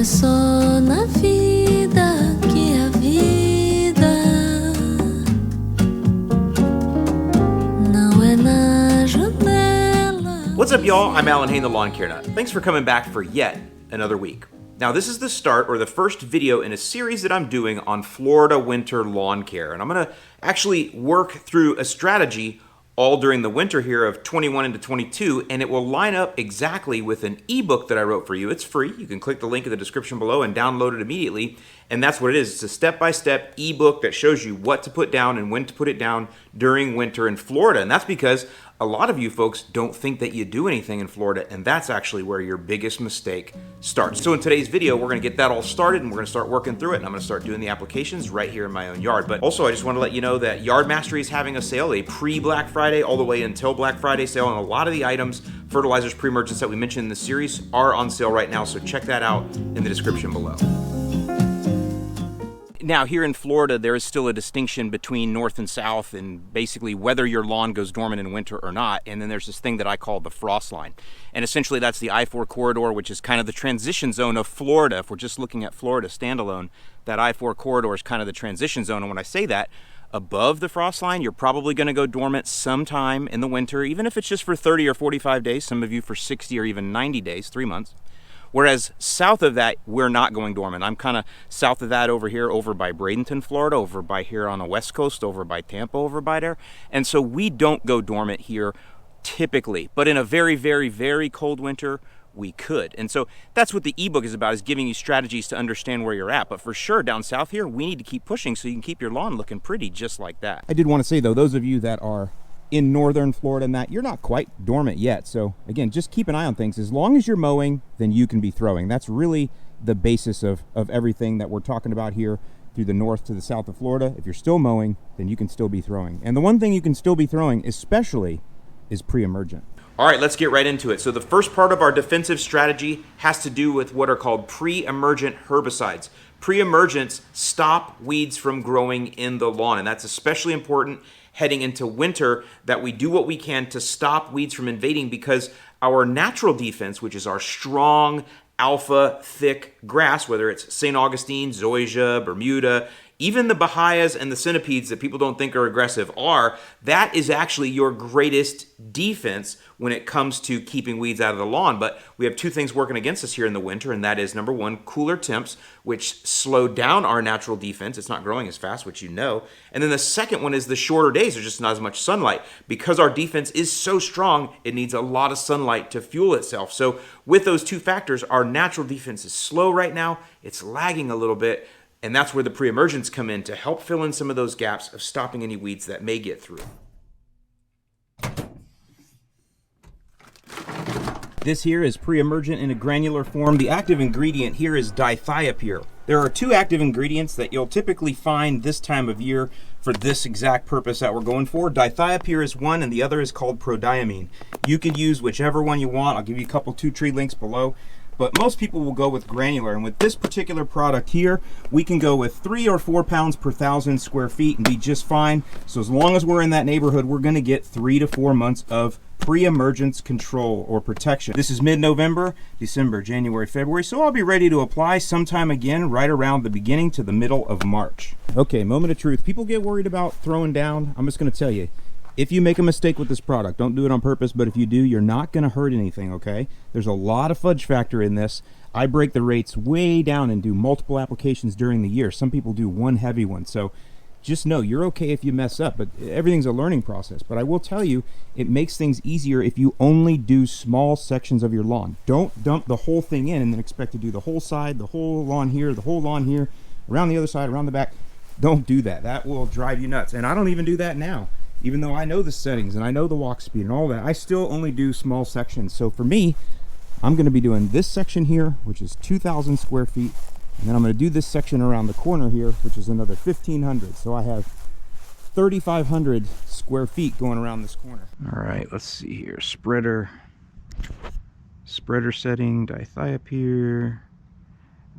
só na vida que a vida não é na janela. What's up, y'all? I'm Alan Hain, the Lawn Care Nut. Thanks for coming back for yet another week. Now, this is the start or the first video in a series that I'm doing on Florida winter lawn care. And I'm going to actually work through a strategy all during the winter here of 21 into 22, and it will line up exactly with an ebook that I wrote for you. It's free. You can click the link in the description below and download it immediately. And that's what it is. It's a step-by-step ebook that shows you what to put down and when to put it down during winter in Florida. And that's because a lot of you folks don't think that you do anything in Florida, and that's actually where your biggest mistake starts. So in today's video, we're gonna get that all started and we're gonna start working through it, and I'm gonna start doing the applications right here in my own yard. But also, I just wanna let you know that Yard Mastery is having a sale, a pre-Black Friday all the way until Black Friday sale, and a lot of the items, fertilizers, pre-emergents that we mentioned in the series are on sale right now, so check that out in the description below. Now, here in Florida, there is still a distinction between north and south and basically whether your lawn goes dormant in winter or not. And then there's this thing that I call the frost line. And essentially that's the I-4 corridor, which is kind of the transition zone of Florida. If we're just looking at Florida standalone, that I-4 corridor is kind of the transition zone. And when I say that, above the frost line, you're probably going to go dormant sometime in the winter, even if it's just for 30 or 45 days, some of you for 60 or even 90 days, 3 months. Whereas south of that, we're not going dormant. I'm kind of south of that over here, over by Bradenton, Florida, over by here on the west coast, over by Tampa, over by there. And so we don't go dormant here typically, but in a very, very, very cold winter, we could. And so that's what the ebook is about, is giving you strategies to understand where you're at. But for sure, down south here, we need to keep pushing so you can keep your lawn looking pretty just like that. I did want to say, though, those of you that are in northern Florida and that, you're not quite dormant yet. So again, just keep an eye on things. As long as you're mowing, then you can be throwing. That's really the basis of everything that we're talking about here through the north to the south of Florida. If you're still mowing, then you can still be throwing. And the one thing you can still be throwing especially is pre-emergent. All right, let's get right into it. So the first part of our defensive strategy has to do with what are called pre-emergent herbicides. Pre-emergents stop weeds from growing in the lawn, and that's especially important heading into winter, that we do what we can to stop weeds from invading, because our natural defense, which is our strong, alpha, thick grass, whether it's St. Augustine, zoysia, Bermuda, even the bahayas and the centipedes that people don't think are aggressive that is actually your greatest defense when it comes to keeping weeds out of the lawn. But we have two things working against us here in the winter, and that is, number one, cooler temps, which slow down our natural defense. It's not growing as fast, which you know. And then the second one is the shorter days. There's just not as much sunlight. Because our defense is so strong, it needs a lot of sunlight to fuel itself. So with those two factors, our natural defense is slow right now. It's lagging a little bit. And that's where the pre-emergents come in to help fill in some of those gaps of stopping any weeds that may get through. This here is pre-emergent in a granular form. The active ingredient here is dithiopyr. There are two active ingredients that you'll typically find this time of year for this exact purpose that we're going for. Dithiopyr is one, and the other is called prodiamine. You can use whichever one you want. I'll give you a couple 2-tree links below. But most people will go with granular, and with this particular product here, we can go with 3 or 4 pounds per 1,000 square feet and be just fine. So as long as we're in that neighborhood, we're gonna get 3 to 4 months of pre-emergence control or protection. This is mid-November, December, January, February, so I'll be ready to apply sometime again right around the beginning to the middle of March. Okay, moment of truth. People get worried about throwing down. I'm just gonna tell you, if you make a mistake with this product, don't do it on purpose, but if you do, you're not going to hurt anything, okay? There's a lot of fudge factor in this. I break the rates way down and do multiple applications during the year. Some people do one heavy one. So just know you're okay if you mess up, but everything's a learning process. But I will tell you, it makes things easier if you only do small sections of your lawn. Don't dump the whole thing in and then expect to do the whole side, the whole lawn here, the whole lawn here, around the other side, around the back. Don't do that. That will drive you nuts. And I don't even do that now. Even though I know the settings and I know the walk speed and all that, I still only do small sections. So for me, I'm going to be doing this section here, which is 2,000 square feet. And then I'm going to do this section around the corner here, which is another 1,500. So I have 3,500 square feet going around this corner. All right, let's see here. Spreader setting, dithiopyr.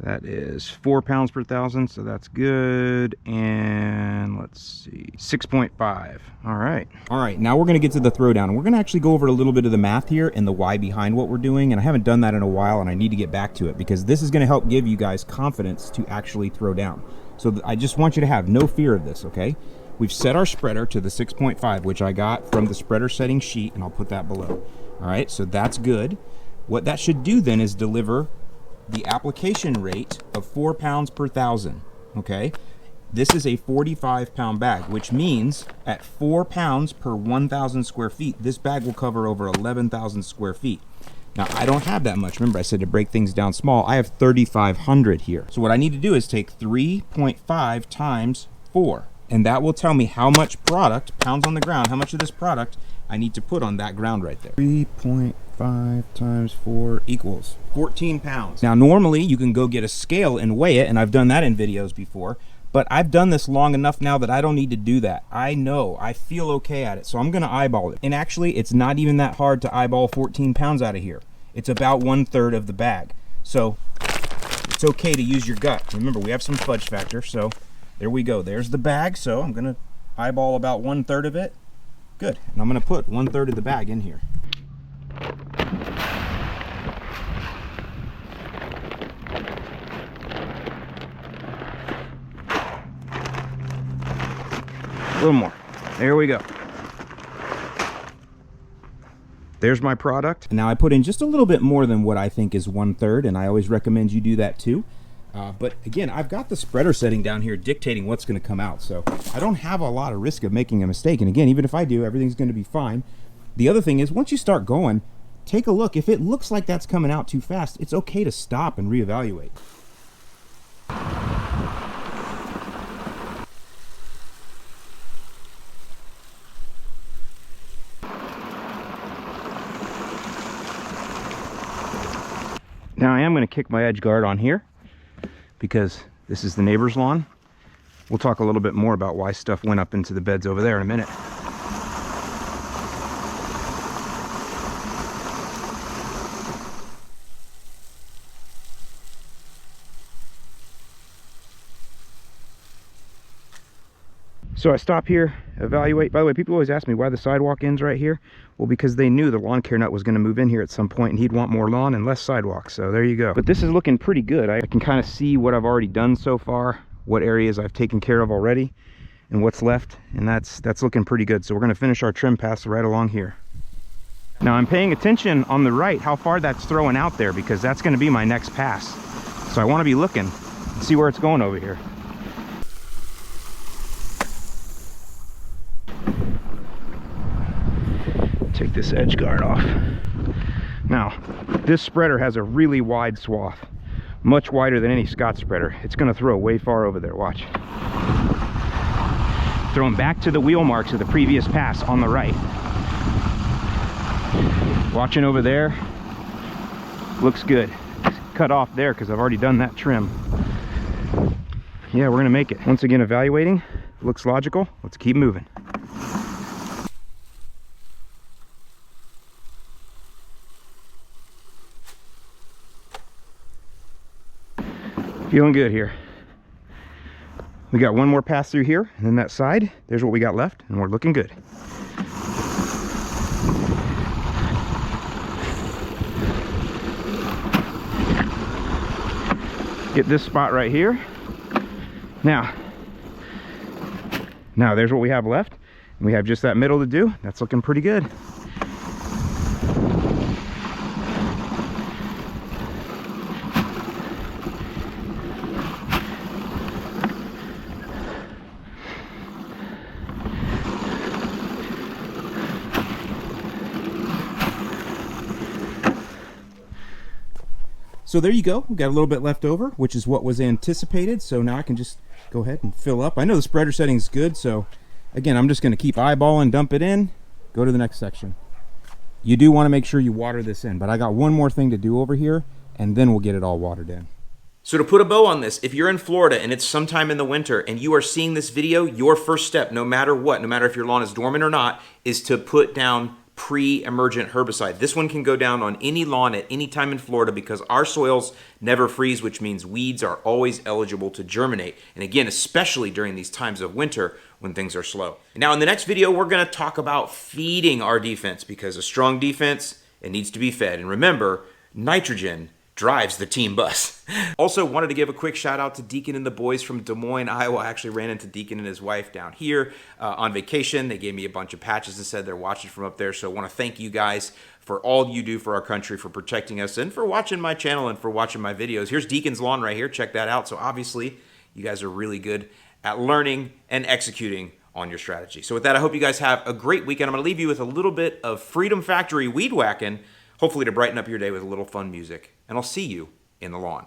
That is 4 pounds per thousand, so that's good. And let's see, 6.5. All right. All right, now we're gonna get to the throwdown. And we're gonna actually go over a little bit of the math here and the why behind what we're doing. And I haven't done that in a while, and I need to get back to it because this is gonna help give you guys confidence to actually throw down. So I just want you to have no fear of this, okay? We've set our spreader to the 6.5, which I got from the spreader setting sheet, and I'll put that below. All right, so that's good. What that should do then is deliver the application rate of 4 pounds per thousand, okay? This is a 45-pound bag, which means at 4 pounds per 1,000 square feet, this bag will cover over 11,000 square feet. Now, I don't have that much. Remember, I said to break things down small. I have 3,500 here. So what I need to do is take 3.5 times 4, and that will tell me how much product, pounds on the ground, how much of this product I need to put on that ground right there. 3.5 times 4 equals 14 pounds. Now, normally you can go get a scale and weigh it, and I've done that in videos before, but I've done this long enough now that I don't need to do that. I know, I feel okay at it, so I'm gonna eyeball it. And actually, it's not even that hard to eyeball 14 pounds out of here. It's about 1/3 of the bag. So it's okay to use your gut. Remember, we have some fudge factor, so there we go. There's the bag, so I'm gonna eyeball about 1/3 of it. Good, and I'm gonna put 1/3 of the bag in here. A little more, there we go. There's my product. Now I put in just a little bit more than what I think is 1/3, and I always recommend you do that too. But again, I've got the spreader setting down here dictating what's going to come out, so I don't have a lot of risk of making a mistake. And again, even if I do, everything's going to be fine. The other thing is, once you start going, take a look. If it looks like that's coming out too fast, it's okay to stop and reevaluate. Now I am going to kick my edge guard on here, because this is the neighbor's lawn. We'll talk a little bit more about why stuff went up into the beds over there in a minute. So I stop here, evaluate. By the way, people always ask me why the sidewalk ends right here. Well, because they knew the lawn care nut was going to move in here at some point, and he'd want more lawn and less sidewalk. So there you go. But this is looking pretty good. I can kind of see what I've already done so far, what areas I've taken care of already, and what's left. And that's looking pretty good. So we're going to finish our trim pass right along here. Now I'm paying attention on the right, how far that's throwing out there, because that's going to be my next pass. So I want to be looking and see where it's going over here. Take this edge guard off. Now, this spreader has a really wide swath, much wider than any Scott spreader. It's going to throw way far over there, watch. Throwing back to the wheel marks of the previous pass on the right. Watching over there, looks good. Cut off there because I've already done that trim. Yeah, we're going to make it. Once again, evaluating, looks logical. Let's keep moving. Feeling good here. We got one more pass through here, and then that side, there's what we got left, and we're looking good. Get this spot right here. Now there's what we have left, and we have just that middle to do. That's looking pretty good. So there you go. We've got a little bit left over, which is what was anticipated. So now I can just go ahead and fill up. I know the spreader setting is good. So again, I'm just going to keep eyeballing, dump it in, go to the next section. You do want to make sure you water this in, but I got one more thing to do over here, and then we'll get it all watered in. So to put a bow on this, if you're in Florida and it's sometime in the winter and you are seeing this video, your first step, no matter what, no matter if your lawn is dormant or not, is to put down Pre-Emergent Herbicide. This one can go down on any lawn at any time in Florida because our soils never freeze, which means weeds are always eligible to germinate. And again, especially during these times of winter when things are slow. Now, in the next video, we're going to talk about feeding our defense because a strong defense, it needs to be fed. And remember, nitrogen drives the team bus. Also wanted to give a quick shout out to Deacon and the boys from Des Moines, Iowa. I actually ran into Deacon and his wife down here on vacation. They gave me a bunch of patches and said they're watching from up there. So I want to thank you guys for all you do for our country, for protecting us, and for watching my channel and for watching my videos. Here's Deacon's lawn right here. Check that out. So obviously, you guys are really good at learning and executing on your strategy. So with that, I hope you guys have a great weekend. I'm going to leave you with a little bit of Freedom Factory weed whacking, hopefully to brighten up your day with a little fun music. And I'll see you in the lawn.